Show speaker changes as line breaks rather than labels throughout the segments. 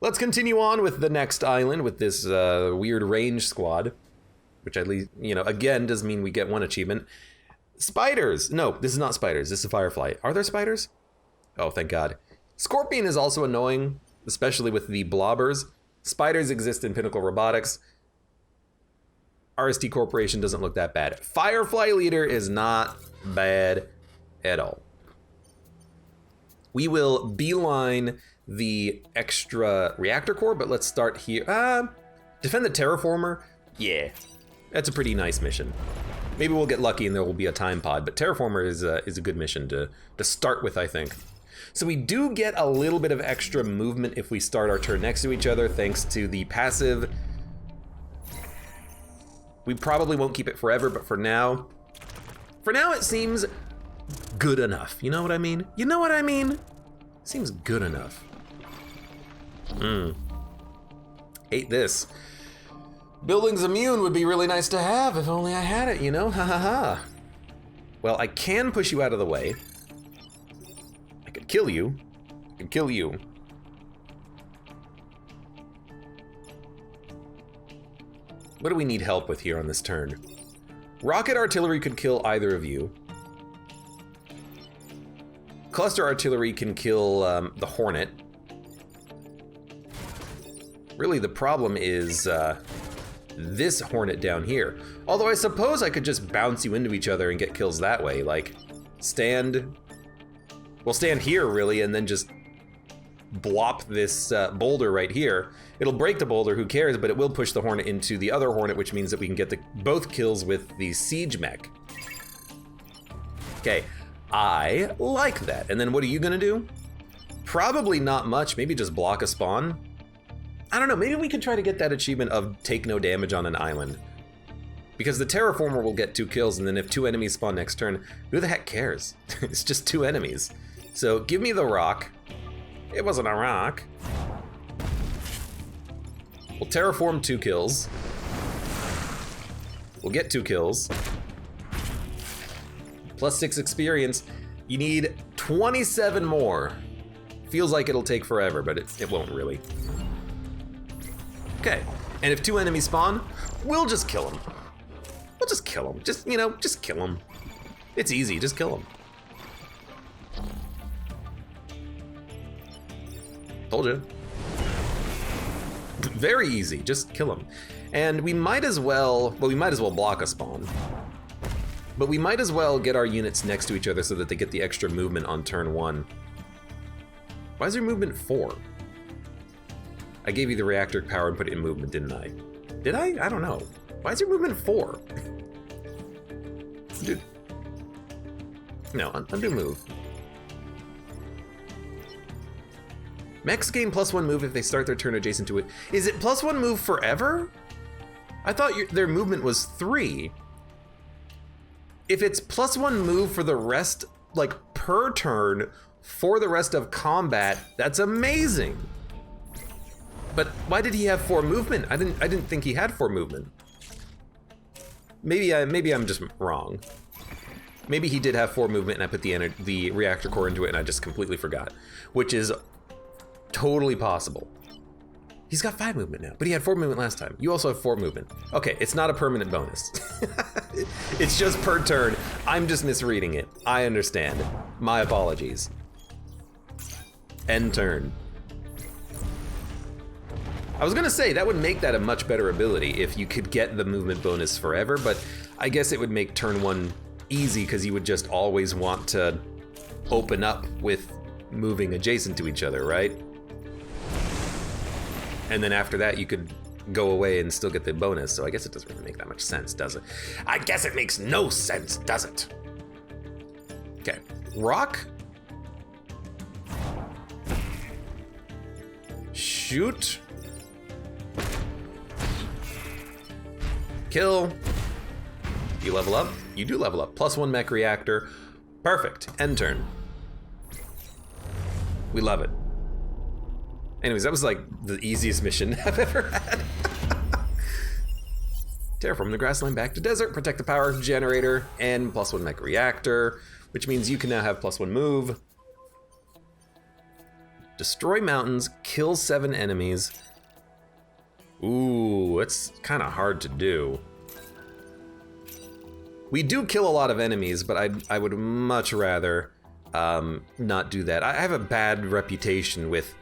Let's continue on with the next island with this weird range squad, which at least, you know, again, does mean we get one achievement. Spiders. No, this is not spiders. This is a firefly. Are there spiders? Oh, thank God. Scorpion is also annoying, especially with the blobbers. Spiders exist in Pinnacle Robotics. RST Corporation doesn't look that bad. Firefly Leader is not bad at all. We will beeline the extra reactor core, but let's start here. Defend the Terraformer? Yeah, that's a pretty nice mission. Maybe we'll get lucky and there will be a time pod, but Terraformer is a good mission to start with, I think. So we do get a little bit of extra movement if we start our turn next to each other, thanks to the passive. We probably won't keep it forever, but for now it seems good enough. You know what I mean? You know what I mean? Seems good enough. Hate this. Buildings immune would be really nice to have if only I had it, you know? Ha ha ha. Well, I can push you out of the way. I could kill you. I could kill you. What do we need help with here on this turn? Rocket artillery could kill either of you. Cluster artillery can kill the Hornet. Really, the problem is this Hornet down here. Although I suppose I could just bounce you into each other and get kills that way. Like, we'll stand here really, and then just blop this boulder right here. It'll break the boulder, who cares, but it will push the Hornet into the other Hornet, which means that we can get both kills with the siege mech. Okay, I like that. And then what are you gonna do? Probably not much, maybe just block a spawn. I don't know, maybe we could try to get that achievement of take no damage on an island. Because the Terraformer will get 2 kills, and then if 2 enemies spawn next turn, who the heck cares? It's just 2 enemies. So give me the rock. It wasn't a rock. We'll terraform 2 kills. We'll get 2 kills. Plus 6 experience. You need 27 more. Feels like it'll take forever, but it won't really. Okay, and if 2 enemies spawn, we'll just kill them. We'll just kill them. Just, you know, just kill them. It's easy, just kill them. Told you. Very easy, just kill them. And we might as well block a spawn. But we might as well get our units next to each other so that they get the extra movement on turn 1. Why is your movement 4? I gave you the reactor power and put it in movement, didn't I? Did I? I don't know. Why is your movement 4? Dude. No, undo move. Mechs gain +1 move if they start their turn adjacent to it. Is it +1 move forever? I thought their movement was 3. If it's +1 move for the rest, like per turn, for the rest of combat, that's amazing. But why did he have 4 movement? I didn't think he had 4 movement. Maybe I'm just wrong. Maybe he did have 4 movement and I put the reactor core into it and I just completely forgot, which is totally possible. He's got 5 movement now, but he had 4 movement last time. You also have 4 movement. Okay, it's not a permanent bonus. It's just per turn. I'm just misreading it. I understand. My apologies. End turn. I was gonna say, that would make that a much better ability if you could get the movement bonus forever, but I guess it would make turn 1 easy because you would just always want to open up with moving adjacent to each other, right? And then after that, you could go away and still get the bonus, so I guess it doesn't really make that much sense, does it? I guess it makes no sense, does it? Okay, rock. Shoot. Kill. You level up? You do level up. +1 mech reactor. Perfect. End turn. We love it. Anyways, that was like the easiest mission I've ever had. Terraform the grassland back to desert, protect the power generator, and +1 mech reactor, which means you can now have +1 move. Destroy mountains, kill 7 enemies. Ooh, it's kind of hard to do. We do kill a lot of enemies, but I would much rather not do that. I have a bad reputation with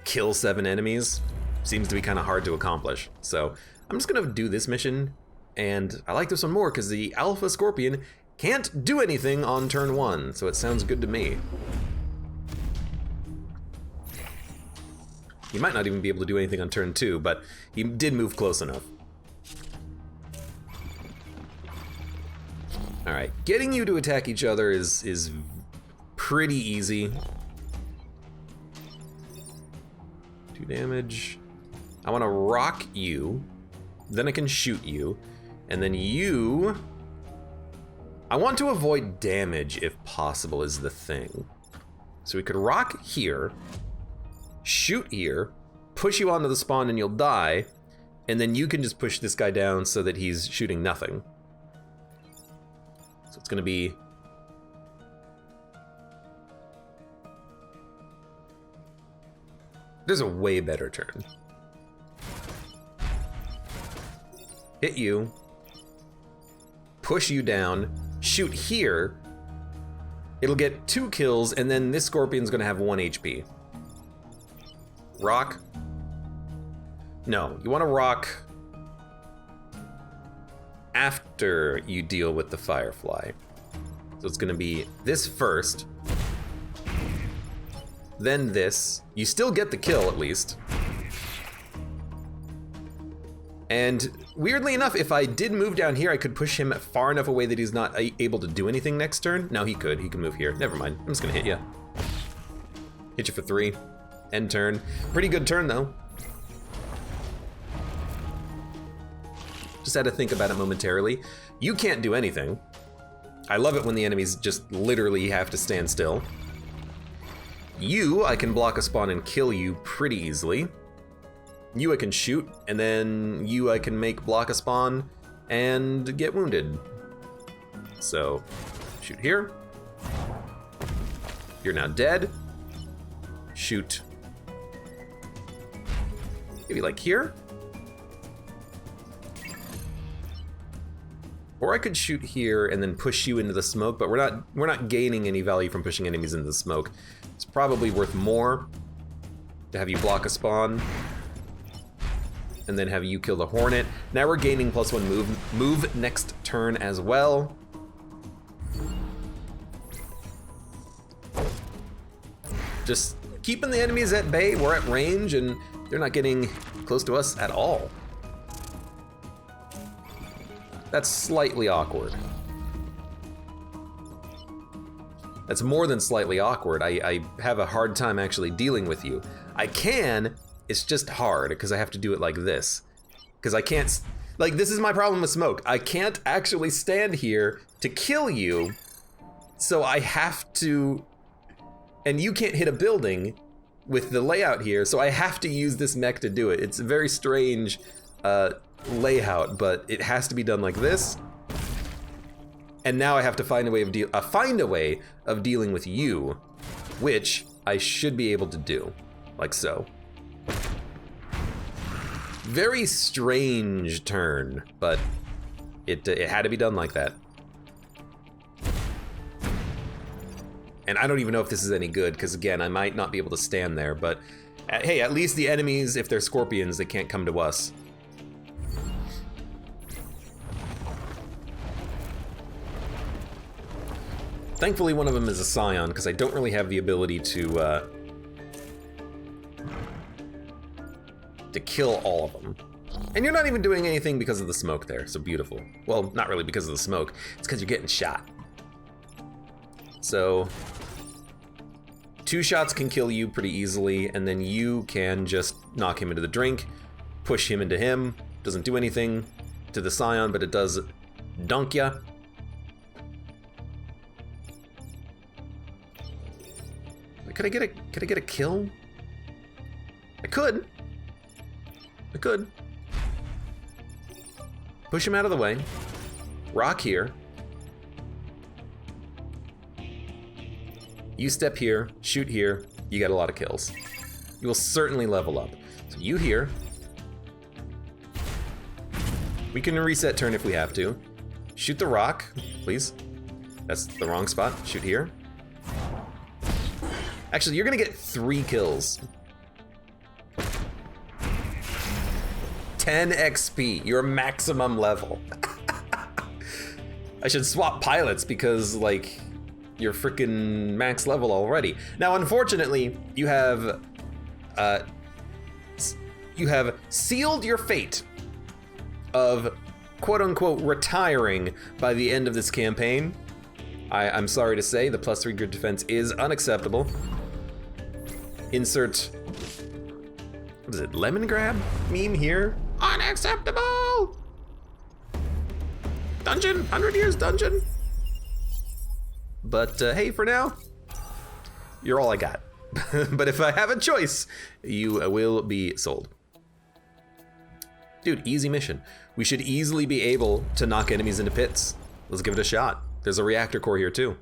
kill 7 enemies. Seems to be kind of hard to accomplish. So I'm just gonna do this mission, and I like this one more because the Alpha Scorpion can't do anything on turn 1, so it sounds good to me. He might not even be able to do anything on turn 2, but he did move close enough. Alright, getting you to attack each other is pretty easy. 2 damage. I want to rock you, then I can shoot you, and then you... I want to avoid damage if possible is the thing. So we could rock here, shoot here, push you onto the spawn and you'll die, and then you can just push this guy down so that he's shooting nothing. So it's gonna be... There's a way better turn. Hit you, push you down, shoot here, it'll get 2 kills, and then this Scorpion's gonna have 1 HP. Rock. No, you want to rock after you deal with the Firefly. So it's going to be this first, then this. You still get the kill at least. And weirdly enough, if I did move down here, I could push him far enough away that he's not able to do anything next turn. No, he could. He can move here. Never mind. I'm just going to hit you. Hit you for 3. End turn. Pretty good turn, though. Just had to think about it momentarily. You can't do anything. I love it when the enemies just literally have to stand still. You, I can block a spawn and kill you pretty easily. You I can shoot, and then you I can make block a spawn and get wounded. So, shoot here. You're now dead. Shoot. Maybe like here? Or I could shoot here and then push you into the smoke, but we're not gaining any value from pushing enemies into the smoke. It's probably worth more to have you block a spawn and then have you kill the Hornet. Now we're gaining +1 move next turn as well. Just keeping the enemies at bay. We're at range and they're not getting close to us at all. That's slightly awkward. That's more than slightly awkward. I have a hard time actually dealing with you. I can, it's just hard because I have to do it like this. Because I can't, like this is my problem with smoke. I can't actually stand here to kill you, so I have to, and you can't hit a building with the layout here, so I have to use this mech to do it. It's a very strange layout, but it has to be done like this. And now I have to find a way of dealing with you, which I should be able to do, like so. Very strange turn, but it had to be done like that. And I don't even know if this is any good, because again, I might not be able to stand there, but hey, at least the enemies, if they're scorpions, they can't come to us. Thankfully, one of them is a Scion, because I don't really have the ability to kill all of them. And you're not even doing anything because of the smoke there, so beautiful. Well, not really because of the smoke, it's because you're getting shot. So, 2 shots can kill you pretty easily, and then you can just knock him into the drink, push him into him. Doesn't do anything to the Scion, but it does dunk ya. Could I get a kill? I could. Push him out of the way. Rock here. You step here, shoot here, you get a lot of kills. You will certainly level up. So you here. We can reset turn if we have to. Shoot the rock, please. That's the wrong spot. Shoot here. Actually, you're gonna get 3 kills. 10 XP, your maximum level. I should swap pilots because, like, you're freaking max level already. Now, unfortunately, you have sealed your fate of quote-unquote retiring by the end of this campaign. I'm sorry to say, the +3 grid defense is unacceptable. Insert, what is it, lemon grab meme here? Unacceptable! Dungeon, 100 years dungeon. But hey, for now, you're all I got. But if I have a choice, you will be sold. Dude, easy mission. We should easily be able to knock enemies into pits. Let's give it a shot. There's a reactor core here too.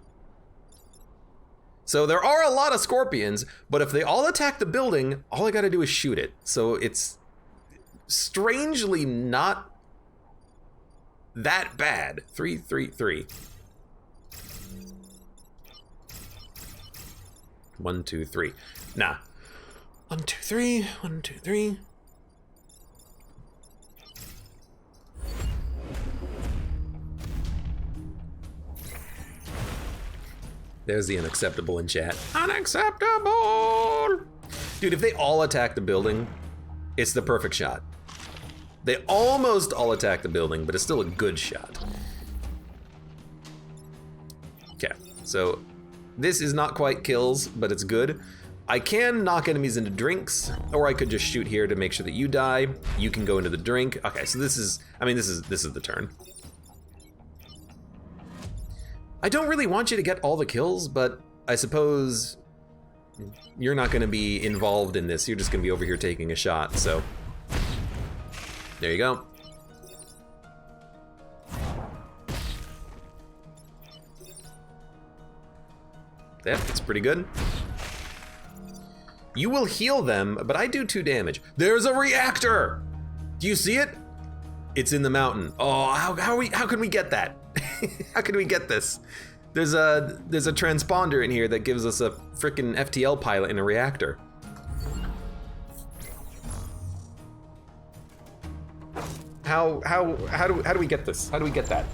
So there are a lot of scorpions, but if they all attack the building, all I gotta do is shoot it. So it's strangely not that bad. 3, 3, 3. 1, 2, 3. Nah. 1, 2, 3. 1, 2, 3. There's the unacceptable in chat. Unacceptable! Dude, if they all attack the building, it's the perfect shot. They almost all attack the building, but it's still a good shot. Okay, so this is not quite kills, but it's good. I can knock enemies into drinks, or I could just shoot here to make sure that you die. You can go into the drink. Okay, so this is, I mean, this is the turn. I don't really want you to get all the kills, but I suppose you're not gonna be involved in this. You're just gonna be over here taking a shot, so. There you go. Yeah, that's pretty good. You will heal them, but I do 2 damage. There's a reactor! Do you see it? It's in the mountain. Oh, how can we get that? How can we get this? There's a transponder in here that gives us a frickin' FTL pilot in a reactor. How do we get this? How do we get that?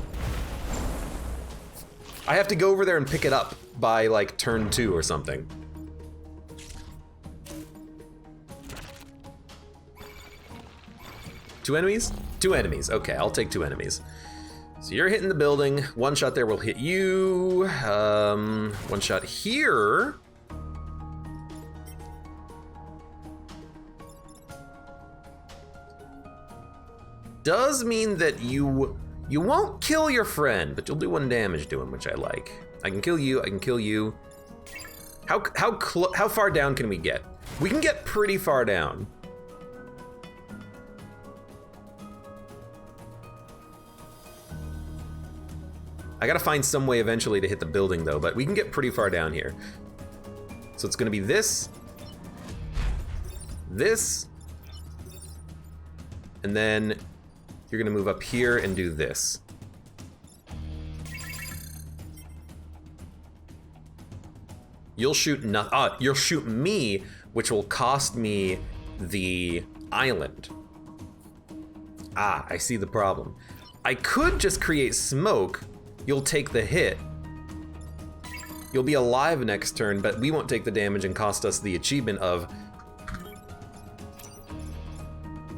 I have to go over there and pick it up by like turn 2 or something. Two enemies? 2 enemies. Okay, I'll take 2 enemies. So you're hitting the building. 1 shot there will hit you. 1 shot here. Does mean that you won't kill your friend, but you'll do 1 damage to him, which I like. I can kill you. I can kill you. How far down can we get? We can get pretty far down. I gotta find some way eventually to hit the building though, but we can get pretty far down here. So it's gonna be this, and then you're gonna move up here and do this. You'll shoot you'll shoot me, which will cost me the island. Ah, I see the problem. I could just create smoke. You'll take the hit. You'll be alive next turn, but we won't take the damage and cost us the achievement of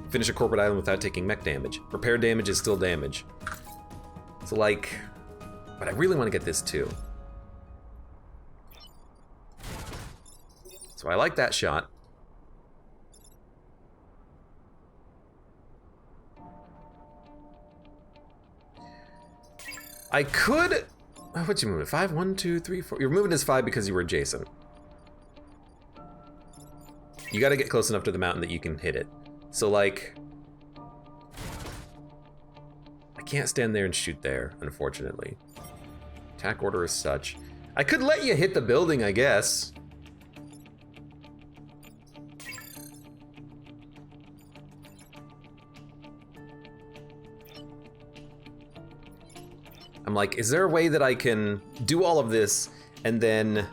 finish a corporate island without taking mech damage. Repair damage is still damage. So like, but I really want to get this too. So I like that shot. I could, what'd you move? 5, 1, 2, 3, 4. You're moving as 5 because you were adjacent. You gotta get close enough to the mountain that you can hit it. So like, I can't stand there and shoot there, unfortunately. Attack order is such. I could let you hit the building, I guess. I'm like, is there a way that I can do all of this and then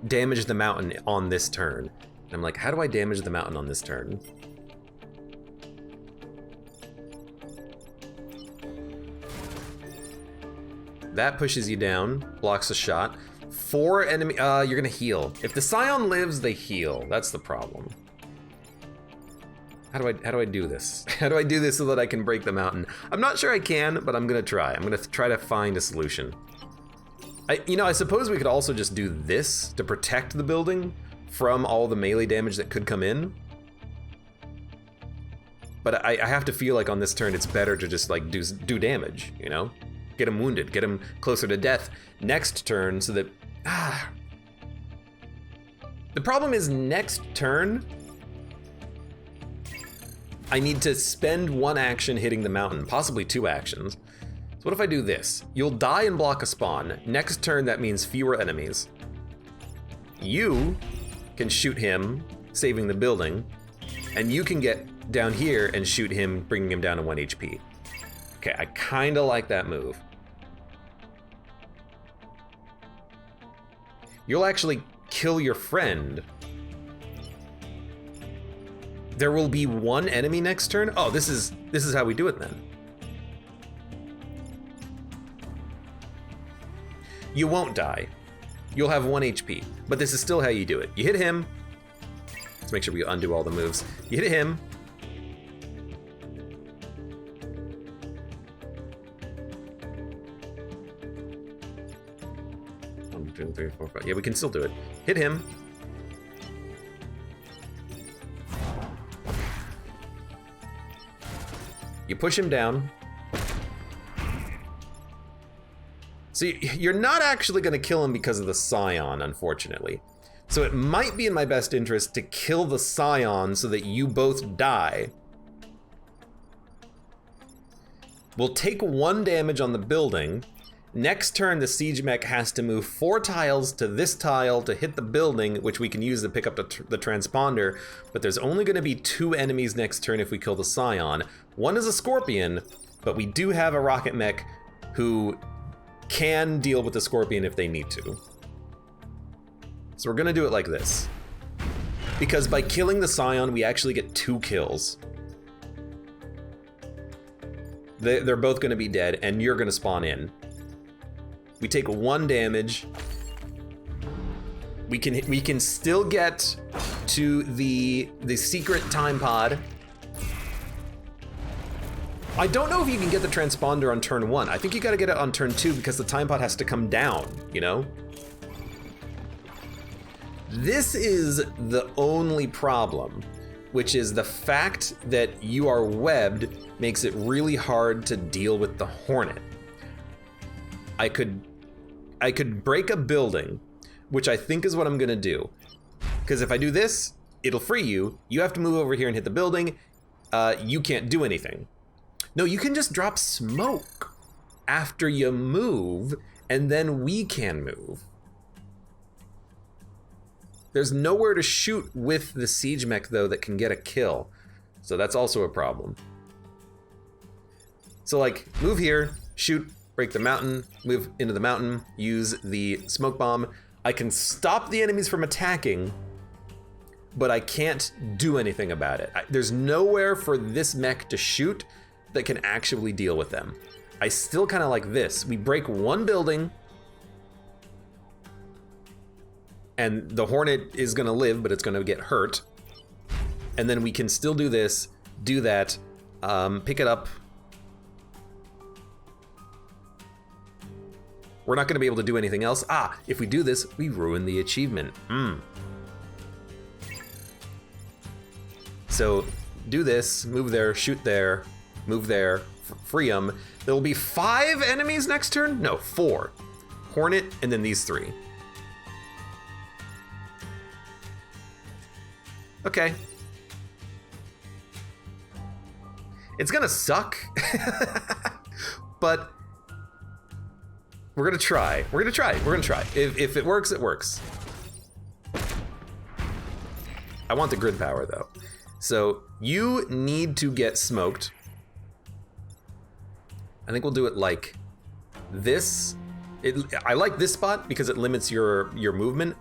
damage the mountain on this turn? And I'm like, how do I damage the mountain on this turn? That pushes you down, blocks a shot. 4 enemy, you're gonna heal. If the Scion lives, they heal. That's the problem. How do I do this? How do I do this so that I can break the mountain? I'm not sure I can, but I'm gonna try. I'm gonna try to find a solution. I suppose we could also just do this to protect the building from all the melee damage that could come in. But I have to feel like on this turn it's better to just like do damage, you know? Get him wounded, get him closer to death next turn so that... The problem is next turn, I need to spend 1 action hitting the mountain, possibly 2 actions. So what if I do this? You'll die and block a spawn. Next turn, that means fewer enemies. You can shoot him, saving the building, and you can get down here and shoot him, bringing him down to 1 HP. Okay, I kinda like that move. You'll actually kill your friend. There will be 1 enemy next turn? Oh, this is how we do it then. You won't die. You'll have 1 HP, but this is still how you do it. You hit him. Let's make sure we undo all the moves. You hit him. 1, 2, 3, 4, 5. Yeah, we can still do it. Hit him. You push him down. So you're not actually going to kill him because of the Scion, unfortunately. So it might be in my best interest to kill the Scion so that you both die. We'll take 1 damage on the building. Next turn, the siege mech has to move 4 tiles to this tile to hit the building, which we can use to pick up the transponder, but there's only going to be 2 enemies next turn if we kill the Scion. 1 is a Scorpion, but we do have a rocket mech who can deal with the Scorpion if they need to. So we're going to do it like this. Because by killing the Scion, we actually get 2 kills. They're both going to be dead, and you're going to spawn in. We take 1 damage. We can still get to the secret time pod. I don't know if you can get the transponder on turn 1. I think you gotta get it on turn 2 because the time pod has to come down, you know? This is the only problem, which is the fact that you are webbed makes it really hard to deal with the Hornet. I could break a building, which I think is what I'm gonna do. Because if I do this, it'll free you. You have to move over here and hit the building. You can't do anything. No, you can just drop smoke after you move, and then we can move. There's nowhere to shoot with the siege mech, though, that can get a kill. So that's also a problem. So, like, move here, shoot, break the mountain, move into the mountain, use the smoke bomb. I can stop the enemies from attacking, but I can't do anything about it. There's nowhere for this mech to shoot that can actually deal with them. I still kind of like this. We break 1 building, and the Hornet is gonna live, but it's gonna get hurt. And then we can still do this, do that, pick it up. We're not gonna be able to do anything else. If we do this, we ruin the achievement. So do this, move there, shoot there, move there, free them. There will be 5 enemies next turn? No, 4. Hornet, and then these 3. Okay. It's gonna suck, but we're gonna try. We're gonna try. If it works, it works. I want the grid power, though. So you need to get smoked. I think we'll do it like this. I like this spot because it limits your movement.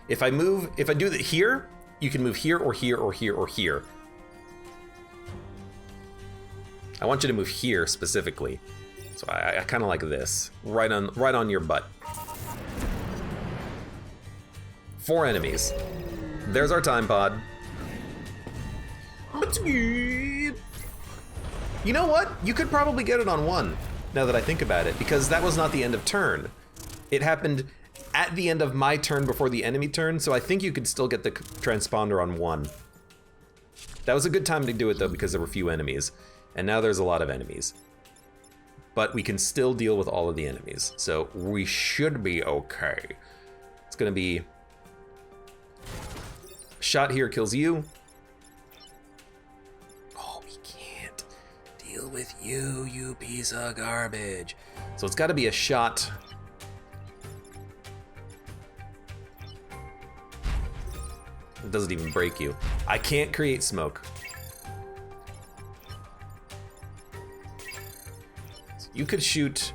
If I do it here, you can move here or here or here or here. I want you to move here specifically. So I kind of like this, right on your butt. 4 enemies. There's our time pod. You know what? You could probably get it on 1, now that I think about it, because that was not the end of turn. It happened at the end of my turn before the enemy turn, so I think you could still get the transponder on 1. That was a good time to do it though, because there were few enemies, and now there's a lot of enemies. But we can still deal with all of the enemies, so we should be okay. It's gonna be shot here kills you. Oh, we can't deal with you, you piece of garbage. So it's got to be a shot. It doesn't even break you. I can't create smoke. So you could shoot.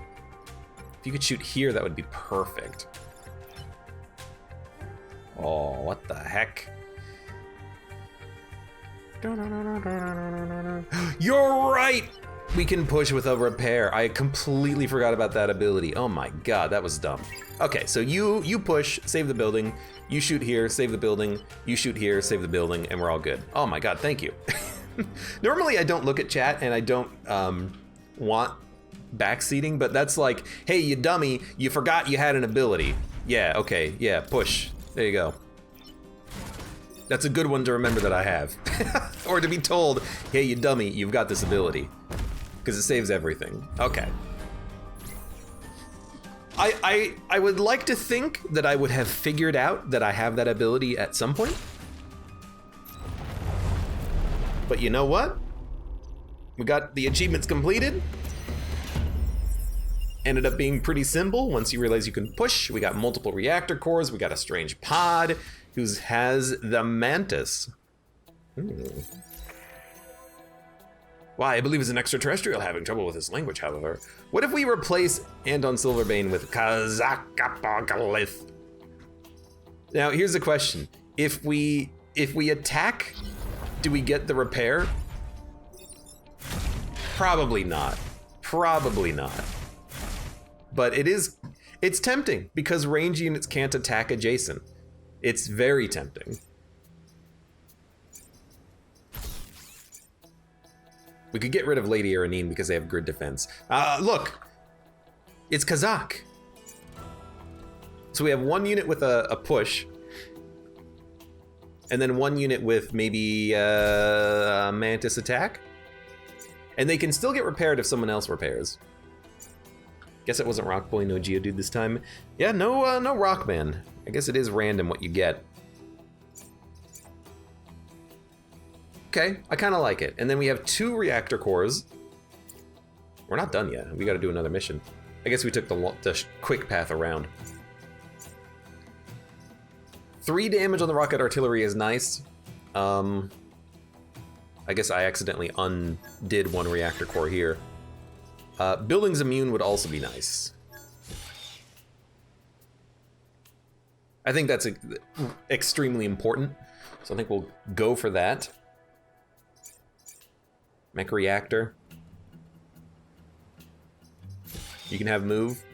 If you could shoot here, that would be perfect. Oh, what the heck? You're right! We can push with a repair. I completely forgot about that ability. Oh my god, that was dumb. Okay, so you push, save the building. You shoot here, save the building. You shoot here, save the building, and we're all good. Oh my god, thank you. Normally I don't look at chat and I don't want backseating, but that's like, hey, you dummy, you forgot you had an ability. Yeah, okay, yeah, push. There you go. That's a good one to remember that I have. Or to be told, hey, you dummy, you've got this ability. Because it saves everything. Okay. I would like to think that I would have figured out that I have that ability at some point. But you know what? We got the achievements completed. Ended up being pretty simple once you realize you can push. We got multiple reactor cores. We got a strange pod who has the mantis. Why, I believe it's an extraterrestrial having trouble with his language, however. What if we replace Anton Silverbane with Kazakapogalith? Now, here's the question. If we attack, do we get the repair? Probably not. Probably not. But it's tempting because range units can't attack adjacent. It's very tempting. We could get rid of Lady Aranine because they have grid defense. Look, it's Kazakh. So we have one unit with a push, and then one unit with maybe a Mantis attack. And they can still get repaired if someone else repairs. Guess it wasn't Rockboy, no Geodude this time. Yeah, no Rockman. I guess it is random what you get. Okay, I kind of like it. And then we have 2 reactor cores. We're not done yet. We got to do another mission. I guess we took the quick path around. 3 damage on the rocket artillery is nice. I guess I accidentally undid 1 reactor core here. Buildings immune would also be nice. I think that's extremely important, so I think we'll go for that. Mech reactor. You can have move.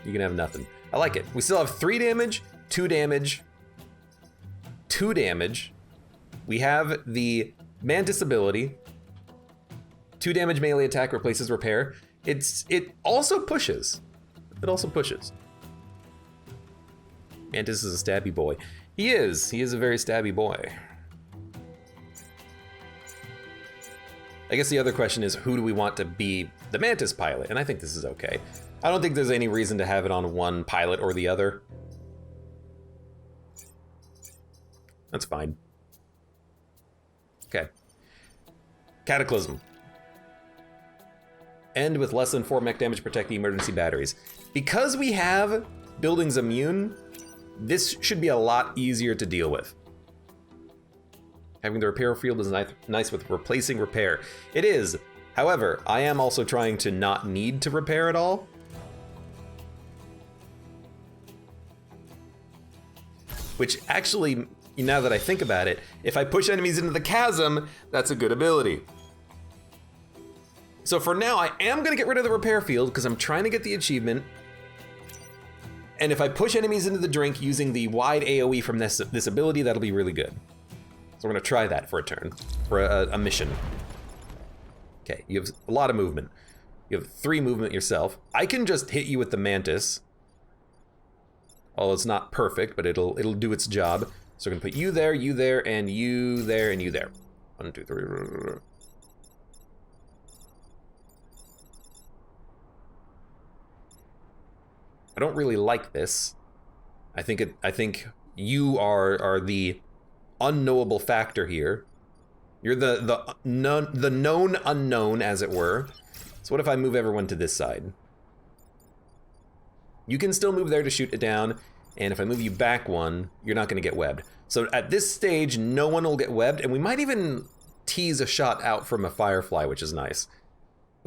You can have nothing. I like it. We still have 3 damage, 2 damage, 2 damage. We have the Mantis ability. 2 damage melee attack replaces repair. It also pushes. It also pushes. Mantis is a stabby boy. He is a very stabby boy. I guess the other question is, who do we want to be the Mantis pilot? And I think this is okay. I don't think there's any reason to have it on one pilot or the other. That's fine. Okay. Cataclysm. End with less than 4 mech damage, protect the emergency batteries. Because we have buildings immune, this should be a lot easier to deal with. Having the repair field is nice with replacing repair. It is. However, I am also trying to not need to repair at all. Which actually, now that I think about it, if I push enemies into the chasm, that's a good ability. So for now, I am gonna get rid of the repair field because I'm trying to get the achievement. And if I push enemies into the drink using the wide AoE from this ability, that'll be really good. So we're gonna try that for a turn, for a mission. Okay, you have a lot of movement. You have 3 movement yourself. I can just hit you with the mantis. Although it's not perfect, but it'll do its job. So we're gonna put you there, and you there, and you there. 1, 2, 3. I don't really like this. I think you are the unknowable factor here. You're the known unknown, as it were. So what if I move everyone to this side? You can still move there to shoot it down, and if I move you back 1, you're not gonna get webbed. So at this stage, no one will get webbed, and we might even tease a shot out from a firefly, which is nice.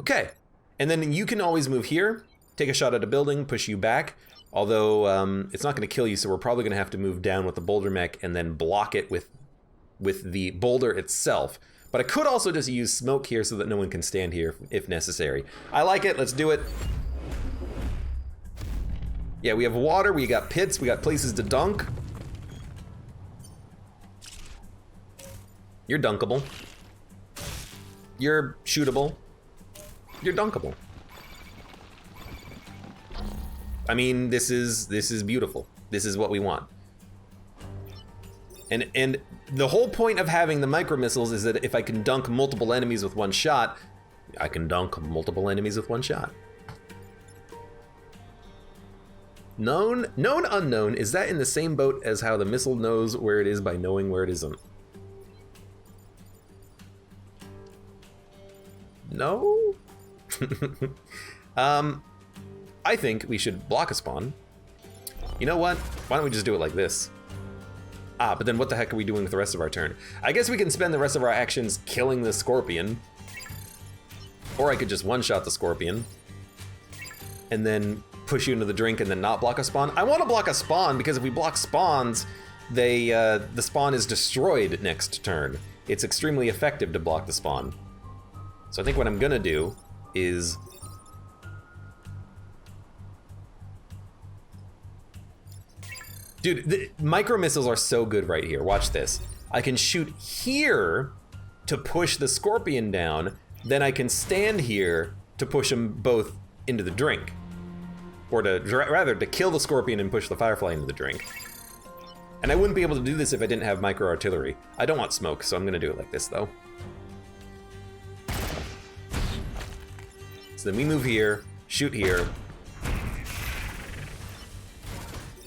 Okay, and then you can always move here, take a shot at a building, push you back, although it's not gonna kill you, so we're probably gonna have to move down with the boulder mech and then block it with the boulder itself. But I could also just use smoke here so that no one can stand here if necessary. I like it, let's do it. Yeah, we have water, we got pits, we got places to dunk. You're dunkable. You're shootable. You're dunkable. I mean, this is beautiful. This is what we want. And the whole point of having the micro missiles is that if I can dunk multiple enemies with 1 shot, I can dunk multiple enemies with 1 shot. Known unknown, is that in the same boat as how the missile knows where it is by knowing where it isn't? No? I think we should block a spawn. You know what? Why don't we just do it like this? Ah, but then what the heck are we doing with the rest of our turn? I guess we can spend the rest of our actions killing the scorpion. Or I could just one-shot the scorpion. And then push you into the drink and then not block a spawn. I want to block a spawn because if we block spawns, the spawn is destroyed next turn. It's extremely effective to block the spawn. So I think what I'm gonna do is... Dude, the micro missiles are so good right here. Watch this. I can shoot here to push the scorpion down, then I can stand here to push them both into the drink. Or rather, to kill the scorpion and push the firefly into the drink. And I wouldn't be able to do this if I didn't have micro artillery. I don't want smoke, so I'm gonna do it like this though. So then we move here, shoot here.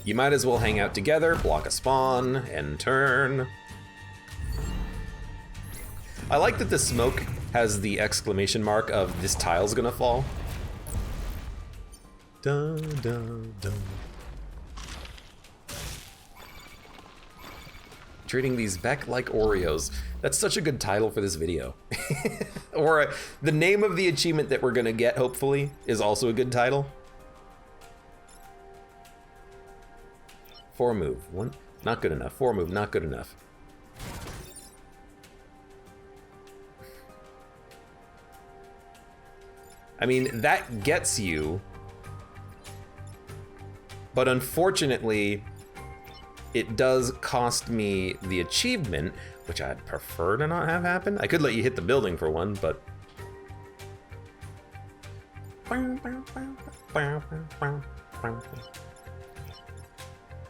You might as well hang out together, block a spawn, and turn. I like that the smoke has the exclamation mark of this tile's gonna fall. Dun, dun, dun. Treating these back like Oreos. That's such a good title for this video. Or the name of the achievement that we're gonna get, hopefully, is also a good title. 4 move, 1, not good enough. 4 move, not good enough. I mean, that gets you, but unfortunately, it does cost me the achievement, which I'd prefer to not have happen. I could let you hit the building for one, but...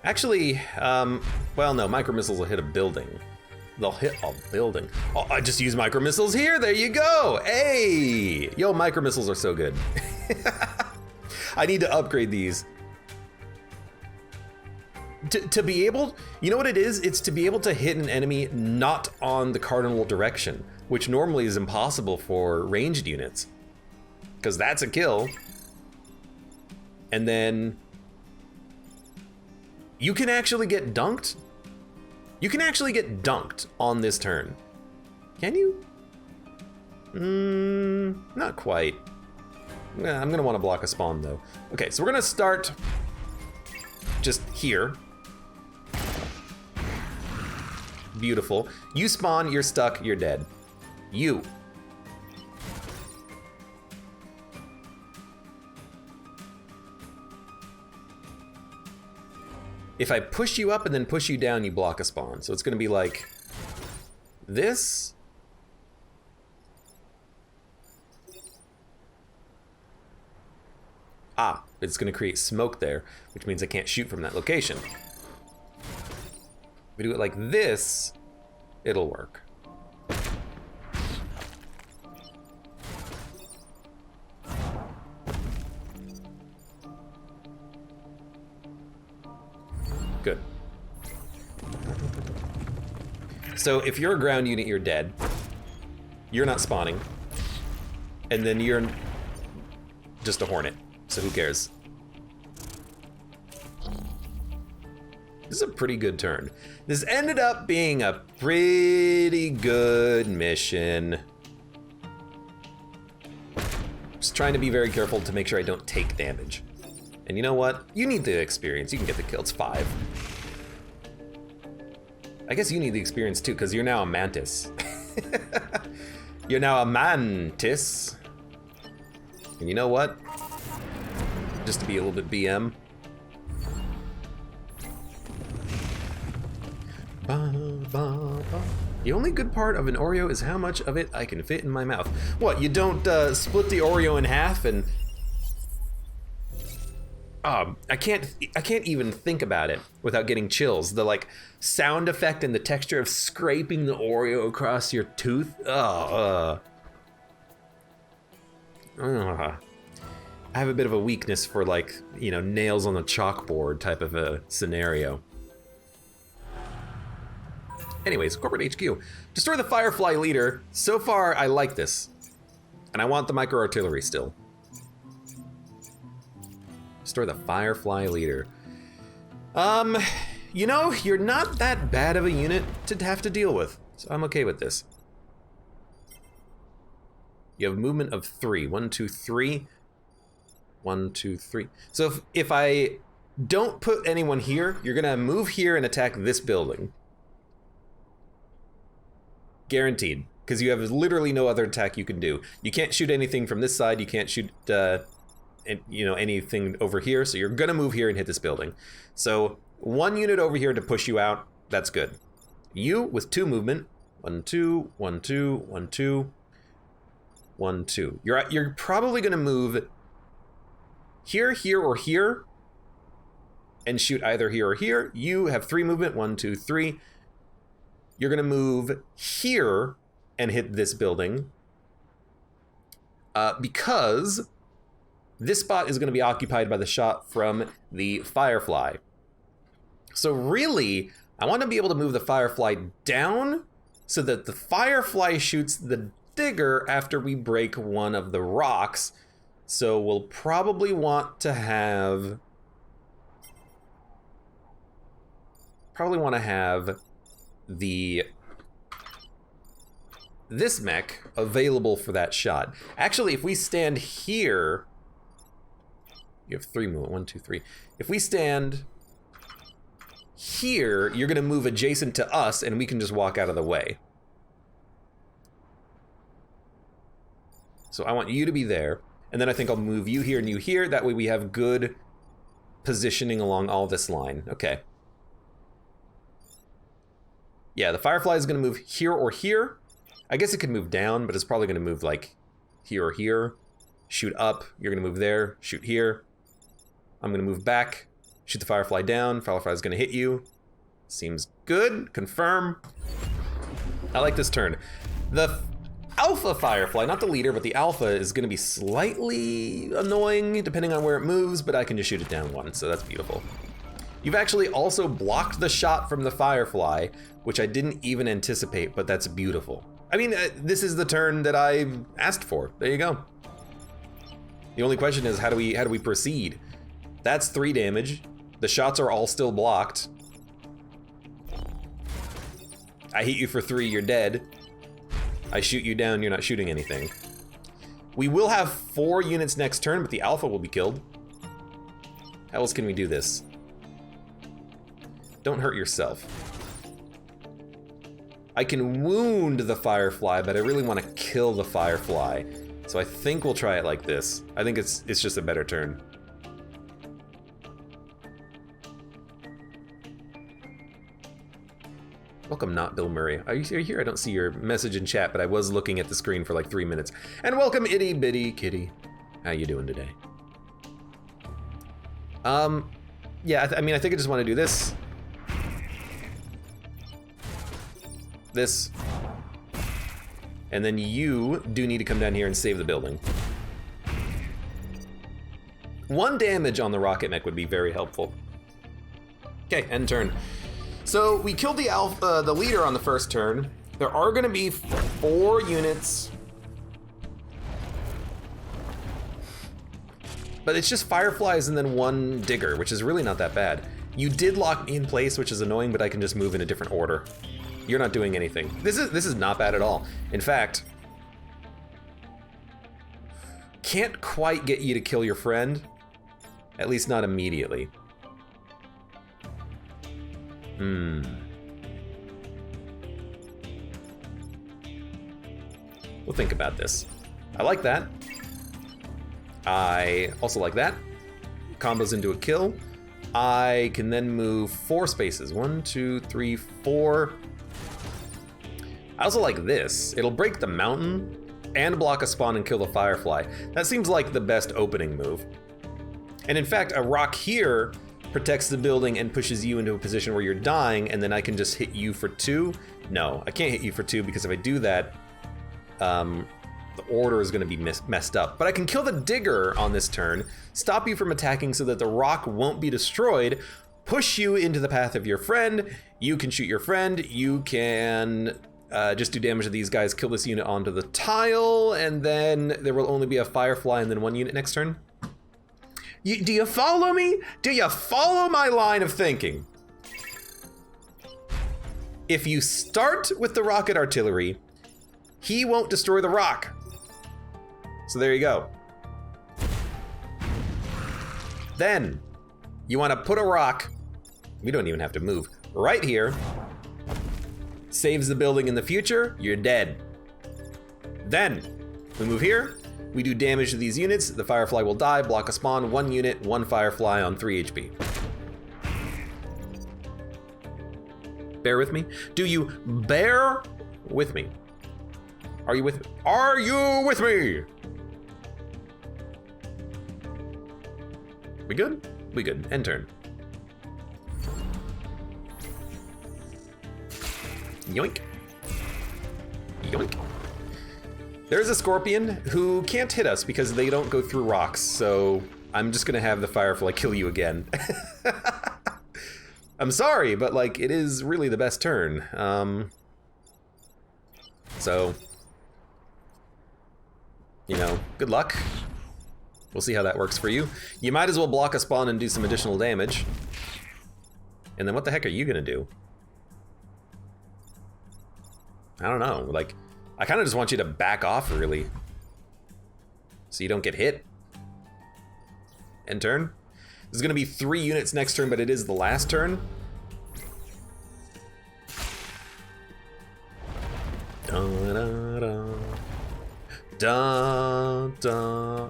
Actually, well, no, micro missiles will hit a building. They'll hit a building. Oh, I just use micro missiles here, there you go! Hey! Yo, micro missiles are so good. I need to upgrade these. To be able, you know what it is? It's to be able to hit an enemy not on the cardinal direction, which normally is impossible for ranged units. Because that's a kill. And then you can actually get dunked. You can actually get dunked on this turn. Can you? Not quite. Yeah, I'm gonna want to block a spawn though. Okay, so we're gonna start just here. Beautiful. You spawn, you're stuck, you're dead. You. If I push you up and then push you down, you block a spawn. So it's gonna be like this. Ah, it's gonna create smoke there, which means I can't shoot from that location. If we do it like this, it'll work. Good. So if you're a ground unit, you're dead. You're not spawning. And then you're just a hornet, so who cares? This is a pretty good turn. This ended up being a pretty good mission. Just trying to be very careful to make sure I don't take damage. And you know what? You need the experience. You can get the kill. It's 5. I guess you need the experience too, because you're now a mantis. You're now a mantis. And you know what? Just to be a little bit BM. The only good part of an Oreo is how much of it I can fit in my mouth. What, you don't split the Oreo in half and... I can't even think about it without getting chills. The like sound effect and the texture of scraping the Oreo across your tooth. I have a bit of a weakness for like, you know, nails on the chalkboard type of a scenario. Anyways, corporate HQ. Destroy the Firefly leader. So far, I like this. And I want the micro artillery still. Destroy the Firefly leader. You know, you're not that bad of a unit to have to deal with. So I'm okay with this. You have movement of 3. 1, 2, 3. 1, 2, 3. So if I don't put anyone here, you're gonna move here and attack this building. Guaranteed, because you have literally no other attack you can do. You can't shoot anything from this side. You can't shoot, you know, anything over here. So you're gonna move here and hit this building. So 1 unit over here to push you out. That's good. You with 2 movement. 1, 2, 1, 2, 1, 2, 1, 2. You're probably gonna move here, here, or here, and shoot either here or here. You have 3 movement. 1, 2, 3. You're gonna move here and hit this building because this spot is gonna be occupied by the shot from the Firefly. So really, I wanna be able to move the Firefly down so that the Firefly shoots the digger after we break one of the rocks. So we'll probably want to have... this mech available for that shot. Actually, if we stand here, you have 3 movement. 1, 2, 3. If we stand here, you're gonna move adjacent to us and we can just walk out of the way. So I want you to be there, and then I think I'll move you here and you here. That way we have good positioning along all this line. Okay. Yeah, the Firefly is gonna move here or here. I guess it could move down, but it's probably gonna move like here or here. Shoot up, you're gonna move there, shoot here. I'm gonna move back, shoot the Firefly down. Firefly's gonna hit you. Seems good, confirm. I like this turn. The Alpha Firefly, not the leader, but the Alpha is gonna be slightly annoying depending on where it moves, but I can just shoot it down once, so that's beautiful. You've actually also blocked the shot from the Firefly, which I didn't even anticipate, but that's beautiful. I mean, this is the turn that I asked for. There you go. The only question is, how do we proceed? That's 3 damage. The shots are all still blocked. I hit you for 3, you're dead. I shoot you down, you're not shooting anything. We will have 4 units next turn, but the alpha will be killed. How else can we do this? Don't hurt yourself. I can wound the Firefly, but I really want to kill the Firefly. So I think we'll try it like this. I think it's just a better turn. Welcome, not Bill Murray. Are you here? I don't see your message in chat, but I was looking at the screen for like 3 minutes. And welcome, Itty Bitty Kitty. How you doing today? Yeah, I mean, I think I just want to do this. This. And then you do need to come down here and save the building. 1 damage on the rocket mech would be very helpful. Okay, end turn. So we killed the leader on the first turn. There are gonna be 4 units. But it's just Fireflies and then 1 digger, which is really not that bad. You did lock me in place, which is annoying, but I can just move in a different order. You're not doing anything. This is not bad at all. In fact, can't quite get you to kill your friend, at least not immediately. We'll think about this. I like that. I also like that. Combos into a kill. I can then move 4 spaces. 1, 2, 3, 4. I also like this. It'll break the mountain and block a spawn and kill the Firefly. That seems like the best opening move. And in fact, a rock here protects the building and pushes you into a position where you're dying, and then I can just hit you for 2. No, I can't hit you for 2 because if I do that, the order is gonna be messed up. But I can kill the digger on this turn, stop you from attacking so that the rock won't be destroyed, push you into the path of your friend, you can shoot your friend, you can just do damage to these guys, kill this unit onto the tile, and then there will only be a Firefly and then 1 unit next turn. Do you follow me? Do you follow my line of thinking? If you start with the rocket artillery, he won't destroy the rock. So there you go. Then, you want to put a rock, we don't even have to move, right here. Saves the building in the future, you're dead. Then, we move here, we do damage to these units, the Firefly will die, block a spawn, 1 unit, 1 Firefly on 3 HP. Bear with me? Do you bear with me? Are you with me? Are you with me? We good? We good. End turn. Yoink. Yoink. There's a scorpion who can't hit us because they don't go through rocks, so I'm just gonna have the Firefly kill you again. I'm sorry, but like, it is really the best turn. So, you know, good luck. We'll see how that works for you. You might as well block a spawn and do some additional damage. And then what the heck are you gonna do? I don't know, like, I kind of just want you to back off, really. So you don't get hit. End turn. There's gonna be 3 units next turn, but it is the last turn. Da, da, da. Da, da.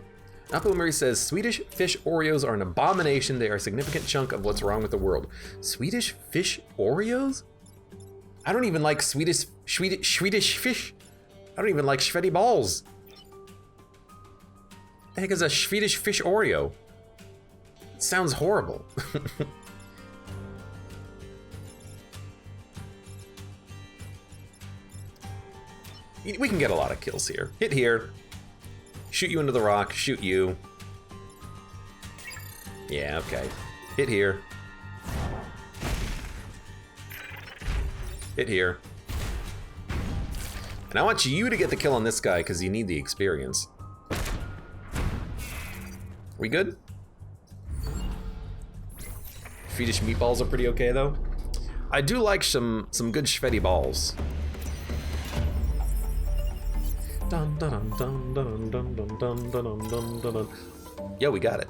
Apple Murray says, Swedish fish Oreos are an abomination. They are a significant chunk of what's wrong with the world. Swedish fish Oreos? I don't even like Swedish fish. I don't even like Schvetty balls. The heck is a Swedish fish Oreo? It sounds horrible. We can get a lot of kills here. Hit here. Shoot you into the rock, shoot you. Yeah, okay. Hit here. Hit here. And I want you to get the kill on this guy because you need the experience. We good? Swedish meatballs are pretty okay though. I do like some good Schvetty balls. Dun, dun, dun, dun, dun, dun, dun, dun, dun, dun, dun. Yo, we got it.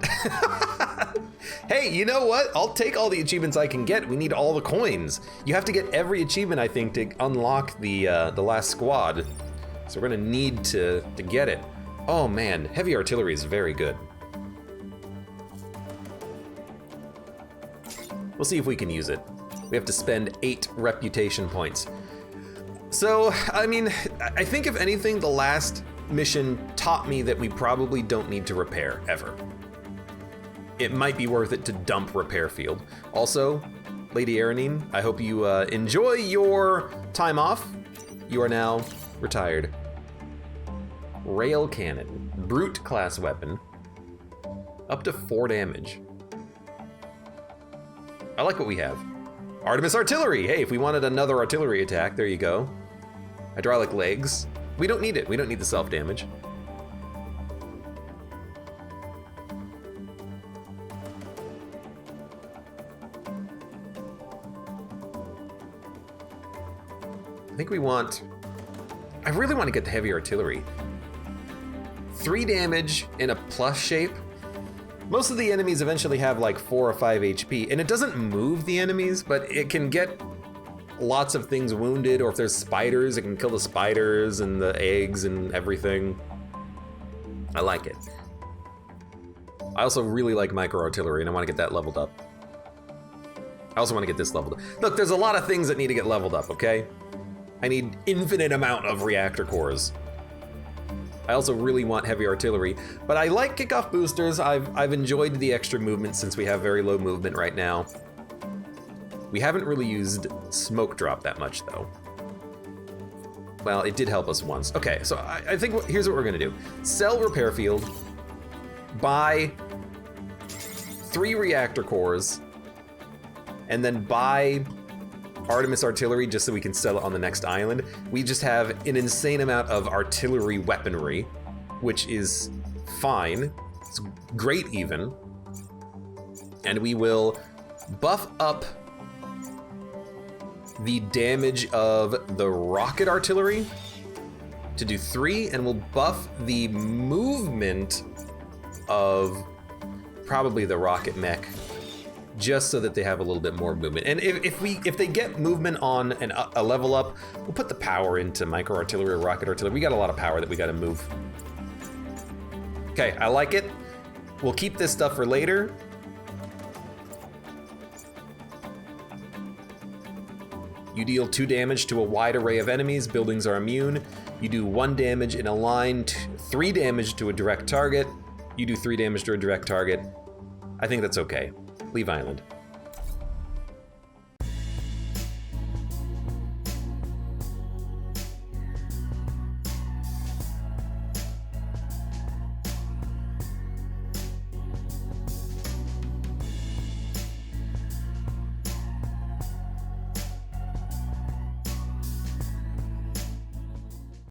Hey, you know what? I'll take all the achievements I can get. We need all the coins. You have to get every achievement, I think, to unlock the last squad. So we're gonna need to get it. Oh man, heavy artillery is very good. We'll see if we can use it. We have to spend 8 reputation points. So, I mean, I think if anything, the last mission taught me that we probably don't need to repair, ever. It might be worth it to dump repair field. Also, Lady Aranine, I hope you enjoy your time off. You are now retired. Rail Cannon, Brute class weapon. Up to 4 damage. I like what we have. Artemis Artillery! Hey, if we wanted another artillery attack, there you go. Hydraulic legs. We don't need it. We don't need the self-damage. I think we want... I really want to get the heavy artillery. 3 damage in a plus shape. Most of the enemies eventually have like 4 or 5 HP, and it doesn't move the enemies, but it can get lots of things wounded, or if there's spiders, it can kill the spiders and the eggs and everything. I like it. I also really like micro artillery, and I want to get that leveled up. I also want to get this leveled up. Look, there's a lot of things that need to get leveled up, okay? I need infinite amount of reactor cores. I also really want heavy artillery, but I like kickoff boosters. I've enjoyed the extra movement since we have very low movement right now. We haven't really used smoke drop that much though. Well, it did help us once. Okay, so I think here's what we're gonna do. Sell repair field, buy 3 reactor cores, and then buy Artemis artillery just so we can sell it on the next island. We just have an insane amount of artillery weaponry, which is fine. It's great even. And we will buff up the damage of the rocket artillery to do 3, and we'll buff the movement of probably the rocket mech, just so that they have a little bit more movement. And if they get movement on a level up, we'll put the power into micro artillery or rocket artillery. We got a lot of power that we got to move. Okay, I like it. We'll keep this stuff for later. You deal 2 damage to a wide array of enemies. Buildings are immune. You do 1 damage in a line, 3 damage to a direct target. You do 3 damage to a direct target. I think that's okay. Leave island.